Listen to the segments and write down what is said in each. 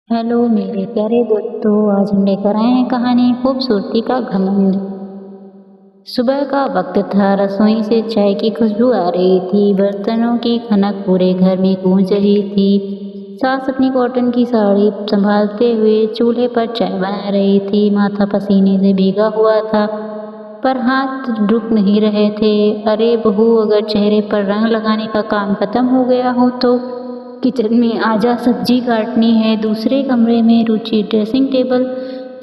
Hello मेरे प्यारे दोस्तों, आज हम लेकर आए हैं कहानी खूबसूरती का घमंड। सुबह का वक्त था। रसोई से चाय की खुशबू आ रही थी। बर्तनों की खनक पूरे घर में गूंज रही थी। सास अपनी कॉटन की साड़ी संभालते हुए चूल्हे पर चाय बना रही थी। माथा पसीने से भीगा हुआ था, पर हाथ रुक नहीं रहे थे। अरे बहू, अगर चेहरे पर रंग लगाने का काम खत्म हो गया हो तो किचन में आजा, सब्जी काटनी है। दूसरे कमरे में रुचि ड्रेसिंग टेबल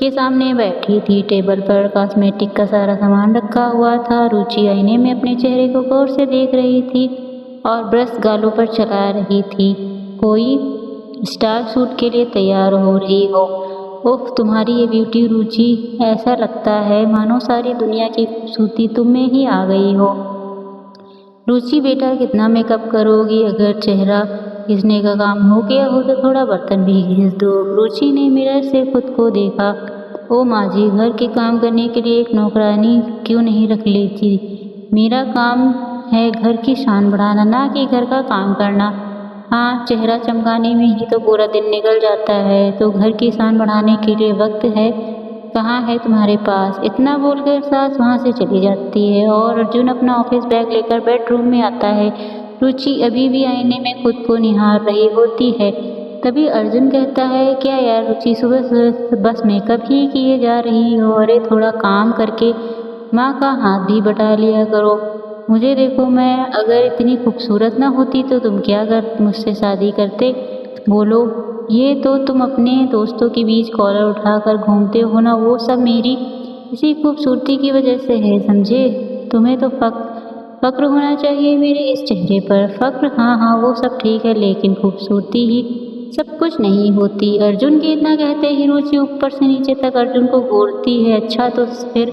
के सामने बैठी थी। टेबल पर कॉस्मेटिक का सारा सामान रखा हुआ था। रुचि आईने में अपने चेहरे को गौर से देख रही थी और ब्रश गालों पर चला रही थी। कोई स्टार शूट के लिए तैयार हो रही हो। उफ, तुम्हारी ये ब्यूटी रुचि, ऐसा लगता है मानो सारी दुनिया की खूबसूरती तुम में ही आ गई हो। रुचि बेटा, कितना मेकअप करोगी? अगर चेहरा घिसने का काम हो गया हो तो थोड़ा बर्तन भी घिस दो। रुचि ने मिरर से खुद को देखा। ओ माँ जी, घर के काम करने के लिए एक नौकरानी क्यों नहीं रख लेती? मेरा काम है घर की शान बढ़ाना, ना कि घर का काम करना। हाँ, चेहरा चमकाने में ही तो पूरा दिन निकल जाता है, तो घर की शान बढ़ाने के लिए वक्त है कहाँ है तुम्हारे पास? इतना बोलकर सास वहाँ से चली जाती है और अर्जुन अपना ऑफिस बैग लेकर बेडरूम में आता है। रुचि अभी भी आईने में खुद को निहार रही होती है। तभी अर्जुन कहता है, क्या यार रुचि, सुबह सुबह बस मेकअप ही किए जा रही हो? अरे थोड़ा काम करके माँ का हाथ भी बटा लिया करो। मुझे देखो, मैं अगर इतनी खूबसूरत ना होती तो तुम क्या कर मुझसे शादी करते? बोलो। ये तो तुम अपने दोस्तों के बीच कॉलर उठाकर घूमते हो ना, वो सब मेरी इसी खूबसूरती की वजह से है, समझे? तुम्हें तो फक्र होना चाहिए मेरे इस चेहरे पर। फक्र? हाँ हाँ, वो सब ठीक है, लेकिन खूबसूरती ही सब कुछ नहीं होती। अर्जुन के इतना कहते ही रुचि ऊपर से नीचे तक अर्जुन को घूरती है। अच्छा तो फिर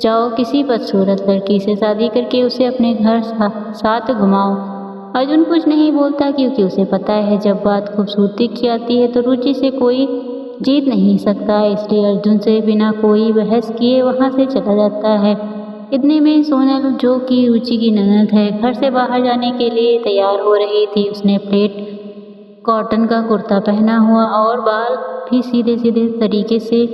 जाओ, किसी बदसूरत लड़की से शादी करके उसे अपने घर साथ घुमाओ। अर्जुन कुछ नहीं बोलता, क्योंकि उसे पता है जब बात खूबसूरती की आती है तो रुचि से कोई जीत नहीं सकता। इसलिए अर्जुन से बिना कोई बहस किए वहां से चला जाता है। इतने में सोनल, जो कि रुचि की ननद है, घर से बाहर जाने के लिए तैयार हो रही थी। उसने प्लेट कॉटन का कुर्ता पहना हुआ और बाल भी सीधे सीधे तरीके से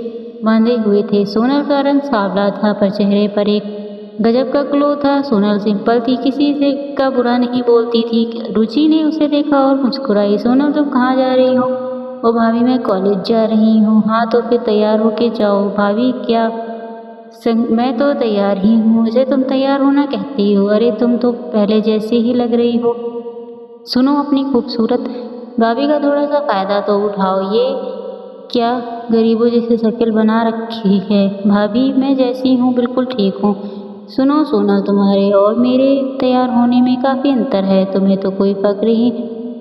बांधे हुए थे। सोनल का रंग सांवला था, पर चेहरे पर एक गजब का ग्लो था। सोनल सिंपल थी, किसी से का बुरा नहीं बोलती थी। रुचि ने उसे देखा और मुस्कुराई। सोनल, तुम कहाँ जा रही हो? ओ भाभी, मैं कॉलेज जा रही हूँ। हाँ तो फिर तैयार होके जाओ। भाभी क्या मैं तो तैयार ही हूँ। मुझे तुम तैयार होना कहती हो? अरे तुम तो पहले जैसे ही लग रही हो। सुनो अपनी खूबसूरत भाभी का थोड़ा सा फायदा तो उठाओ। ये क्या गरीबों जैसी शक्ल बना रखी है? भाभी मैं जैसी हूँ बिल्कुल ठीक हूँ। सुनो सोना, तुम्हारे और मेरे तैयार होने में काफ़ी अंतर है। तुम्हें तो कोई फक्र ही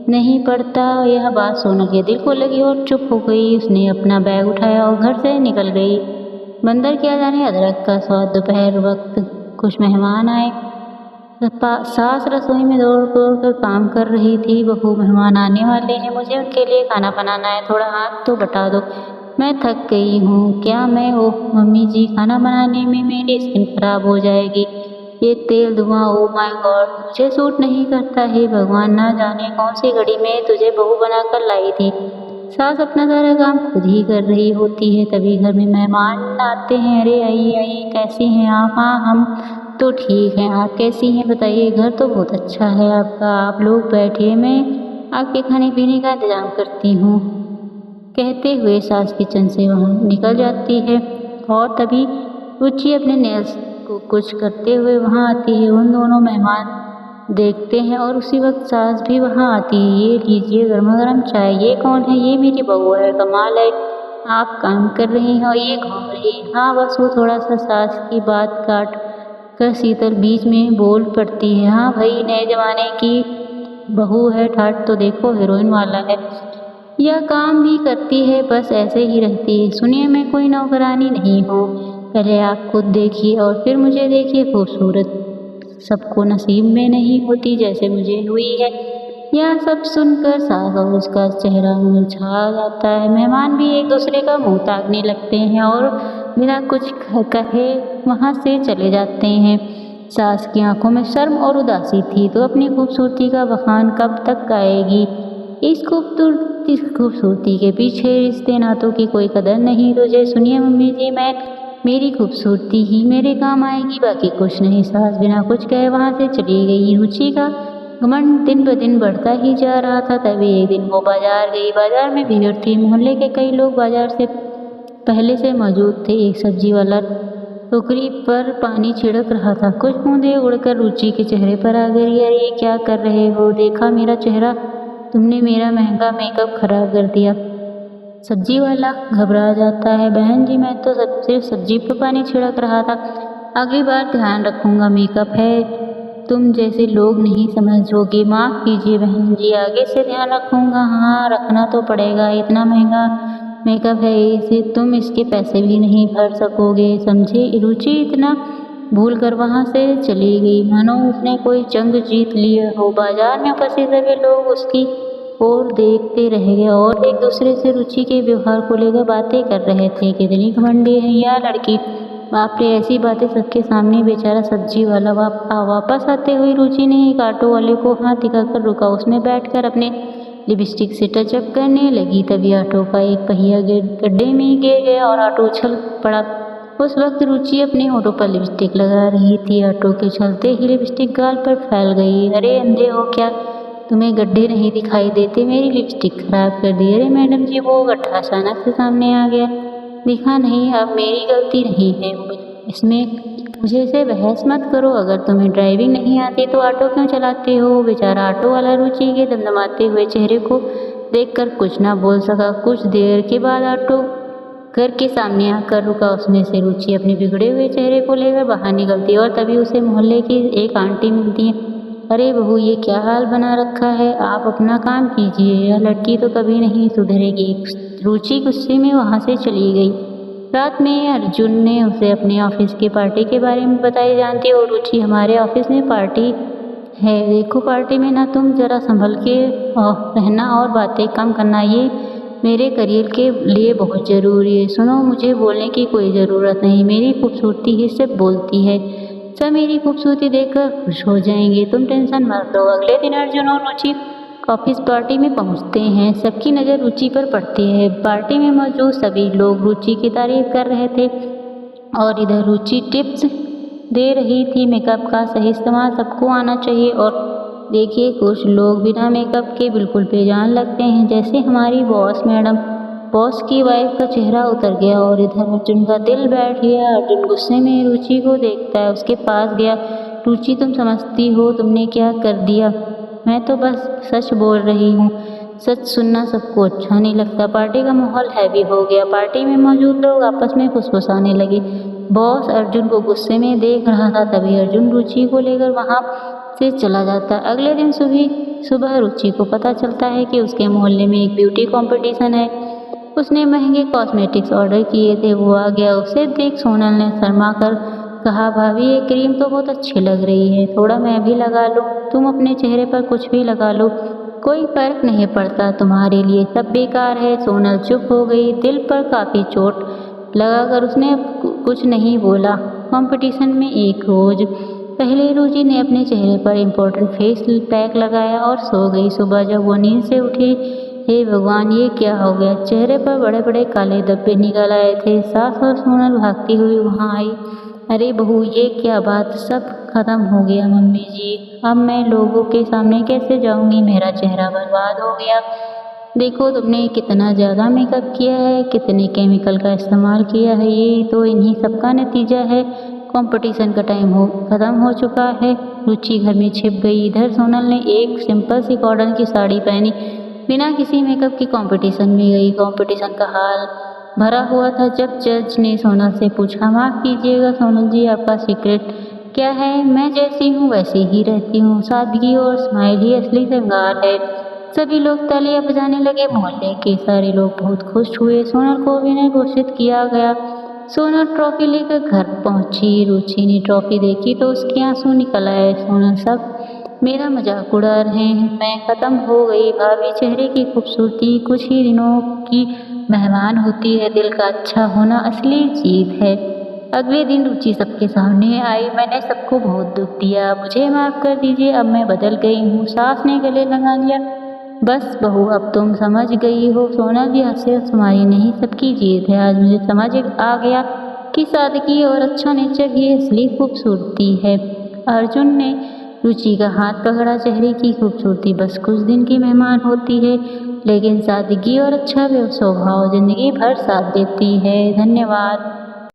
नहीं पड़ता। यह बात सोनल के दिल को लगी और चुप हो गई। उसने अपना बैग उठाया और घर से निकल गई। बंदर क्या जाने अदरक का स्वाद। दोपहर वक्त कुछ मेहमान आए। सास रसोई में दौड़ दौड़ कर काम कर रही थी। बहू, मेहमान आने वाले हैं, मुझे उनके लिए खाना बनाना है, थोड़ा हाथ तो बटा दो, मैं थक गई हूँ। क्या मैं? ओह मम्मी जी, खाना बनाने में मेरी स्किन खराब हो जाएगी। ये तेल धुआं, ओ माय गॉड, मुझे सूट नहीं करता है। भगवान, ना जाने कौन सी घड़ी में तुझे बहू बनाकर लाई थी। सास अपना सारा काम खुद ही कर रही होती है। तभी घर में मेहमान आते हैं। अरे आइए आइए, कैसी हैं आप? हाँ, हम तो ठीक हैं, आप कैसी हैं बताइए? घर तो बहुत अच्छा है आपका, आप लोग बैठिए, मैं आपके खाने पीने का इंतजाम करती हूँ। कहते हुए सास किचन से वहाँ निकल जाती है और तभी रुचि अपने नेल्स को कुछ करते हुए वहाँ आती है। उन दोनों मेहमान देखते हैं और उसी वक्त सास भी वहाँ आती है। ये लीजिए गर्मा गर्म चाय। ये कौन है? ये मेरी बहू है। कमाल है, आप काम कर रही हैं और ये घूम रही है। हाँ बस वो थोड़ा सा सास की बात काट कर शीतल बीच में बोल पड़ती है। हाँ भाई, नए जमाने की बहू है, ठाट तो देखो हीरोइन वाला है। यह काम भी करती है, बस ऐसे ही रहती है। सुनिए, मैं कोई नौकरानी नहीं हूँ। पहले आप खुद देखिए और फिर मुझे देखिए। खूबसूरत सबको नसीब में नहीं होती जैसे मुझे हुई है। यह सब सुनकर सास और उसका चेहरा मुरझा जाता है। मेहमान भी एक दूसरे का मुंह ताकने लगते हैं और बिना कुछ कहे वहाँ से चले जाते हैं। सास की आंखों में शर्म और उदासी थी। तो अपनी खूबसूरती का बखान कब तक गाएगी? इस खूबसूरती के पीछे रिश्ते नातों की कोई कदर नहीं। तुझे सुनिए मम्मी जी, मेरी खूबसूरती ही मेरे काम आएगी, बाकी कुछ नहीं। सास बिना कुछ कहे वहाँ से चली गई। रुचि का घमंड दिन ब दिन बढ़ता ही जा रहा था। तभी एक दिन वो बाजार गई। बाजार में भीड़ थी। मोहल्ले के कई लोग बाजार से पहले से मौजूद थे। एक सब्जी वाला टोकरी पर पानी छिड़क रहा था। कुछ बूंदें उड़कर रुचि के चेहरे पर आ गई। अरे ये क्या कर रहे हो? देखा मेरा चेहरा? तुमने मेरा महंगा मेकअप खराब कर दिया। सब्जी वाला घबरा जाता है। बहन जी, मैं तो सिर्फ सब्जी पर पानी छिड़क रहा था। अगली बार ध्यान रखूंगा। मेकअप है, तुम जैसे लोग नहीं समझोगे। माफ़ कीजिए बहन जी, आगे से ध्यान रखूंगा। हाँ, रखना तो पड़ेगा। इतना महंगा मेकअप है, इसे तुम इसके पैसे भी नहीं भर सकोगे, समझे? रुचि इतना भूल कर वहाँ से चली गई मानो उसने कोई जंग जीत लिया हो। बाजार में उपस्थित सभी लोग उसकी ओर देखते रह गए और एक दूसरे से रुचि के व्यवहार को लेकर बातें कर रहे थे। कितनी घमंडी है यह लड़की, बाप रे! ऐसी बातें सबके सामने। बेचारा सब्जी वाला वापस आते हुए रुचि ने एक ऑटो वाले को हाथ दिखाकर रुका। उसमें बैठकर अपने लिपस्टिक से टचअप करने लगी। तभी ऑटो का एक पहिया गड्ढे में गिर गया और ऑटो उछल पड़ा। उस वक्त रुचि अपने होठों पर लिपस्टिक लगा रही थी। ऑटो के चलते ही लिपस्टिक गाल पर फैल गई। अरे अंधे हो क्या? तुम्हें गड्ढे नहीं दिखाई देते? मेरी लिपस्टिक खराब कर दी। अरे मैडम जी, वो गड्ढा अचानक से सामने आ गया, दिखा नहीं। अब मेरी गलती नहीं है इसमें, मुझे से बहस मत करो। अगर तुम्हें ड्राइविंग नहीं आती तो ऑटो क्यों चलाते हो? बेचारा ऑटो वाला रुचि के दमदमाते हुए चेहरे को देखकर कुछ ना बोल सका। कुछ देर के बाद ऑटो घर के सामने आकर रुका। उसमें से रुचि अपने बिगड़े हुए चेहरे को लेकर बाहर निकलती और तभी उसे मोहल्ले की एक आंटी मिलती है। अरे बहू, ये क्या हाल बना रखा है? आप अपना काम कीजिए, यह लड़की तो कभी नहीं सुधरेगी। रुचि गुस्से में वहाँ से चली गई। रात में अर्जुन ने उसे अपने ऑफिस की पार्टी के बारे में बताई। जानती हो रुचि, हमारे ऑफिस में पार्टी है। देखो, पार्टी में ना तुम जरा संभल के रहना और बातें कम करना। ये मेरे करियर के लिए बहुत ज़रूरी है। सुनो, मुझे बोलने की कोई ज़रूरत नहीं। मेरी खूबसूरती ही सिर्फ बोलती है। सब मेरी खूबसूरती देखकर खुश हो जाएंगे। तुम टेंशन मत लो। अगले दिन अर्जुन और रुचि ऑफिस पार्टी में पहुंचते हैं। सबकी नज़र रुचि पर पड़ती है। पार्टी में मौजूद सभी लोग रुचि की तारीफ कर रहे थे और इधर रुचि टिप्स दे रही थी। मेकअप का सही इस्तेमाल सबको आना चाहिए। और देखिए, कुछ लोग बिना मेकअप के बिल्कुल बेजान लगते हैं, जैसे हमारी बॉस मैडम। बॉस की वाइफ का चेहरा उतर गया और इधर अर्जुन का दिल बैठ गया। अर्जुन गुस्से में रुचि को देखता है, उसके पास गया। रुचि, तुम समझती हो तुमने क्या कर दिया? मैं तो बस सच बोल रही हूँ। सच सुनना सबको अच्छा नहीं लगता। पार्टी का माहौल हैवी हो गया। पार्टी में मौजूद लोग आपस में फुसफुसाने लगे। बॉस अर्जुन को गुस्से में देख रहा था। तभी अर्जुन रुचि को लेकर वहाँ से चला जाता। अगले दिन सुबह रुचि को पता चलता है कि उसके मोहल्ले में एक ब्यूटी कंपटीशन है। उसने महंगे कॉस्मेटिक्स ऑर्डर किए थे। वो आ गया। उसे देख सोनल ने शर्मा कर कहा, भाभी ये क्रीम तो बहुत अच्छी लग रही है, थोड़ा मैं भी लगा लूँ। तुम अपने चेहरे पर कुछ भी लगा लो, कोई फर्क नहीं पड़ता, तुम्हारे लिए सब बेकार है। सोनल चुप हो गई। दिल पर काफ़ी चोट लगाकर उसने कुछ नहीं बोला। कंपटीशन में एक रोज पहले रुचि ने अपने चेहरे पर इम्पोर्टेंट फेस पैक लगाया और सो गई। सुबह जब वो नींद से उठी, हे भगवान, ये क्या हो गया? चेहरे पर बड़े बड़े काले धब्बे निकल आए थे। सास और सोनल भागती हुई वहाँ आई। अरे बहू, ये क्या बात? सब खत्म हो गया मम्मी जी। अब मैं लोगों के सामने कैसे जाऊंगी? मेरा चेहरा बर्बाद हो गया। देखो, तुमने कितना ज़्यादा मेकअप किया है, कितने केमिकल का इस्तेमाल किया है। ये तो इन्हीं सब का नतीजा है। कंपटीशन का टाइम ख़त्म हो चुका है। रुचि घर में छिप गई। इधर सोनल ने एक सिंपल सी कॉटन की साड़ी पहनी, बिना किसी मेकअप की कंपटीशन में गई। कंपटीशन का हाल भरा हुआ था। जब जज ने सोनल से पूछा, माफ़ कीजिएगा सोनल जी, आपका सीक्रेट क्या है? मैं जैसी हूँ वैसे ही रहती हूँ। सादगी और स्माइल ही असली श्रृंगार है। सभी लोग तालियां बजाने लगे। मोहल्ले के सारे लोग बहुत खुश हुए। सोनल को विनर घोषित किया गया। सोनल ट्रॉफी लेकर घर पहुंची। रुचि ने ट्रॉफी देखी तो उसके आंसू निकल आए। सोनल, सब मेरा मजाक उड़ा रहे हैं, मैं ख़त्म हो गई। भाभी, चेहरे की खूबसूरती कुछ ही दिनों की मेहमान होती है, दिल का अच्छा होना असली जीत है। अगले दिन रुचि सबके सामने आई। मैंने सबको बहुत दुख दिया, मुझे माफ़ कर दीजिए, अब मैं बदल गई हूँ। सास ने गले लगा लिया। बस बहू, अब तुम समझ गई हो। सोना भी सिर्फ तुम्हारी नहीं, सबकी जीत है। आज मुझे समझ आ गया कि सादगी और अच्छा नेचर ही असली खूबसूरती है। अर्जुन ने रुचि का हाथ पकड़ा। चेहरे की खूबसूरती बस कुछ दिन की मेहमान होती है, लेकिन सादगी और अच्छा स्वभाव जिंदगी भर साथ देती है। धन्यवाद।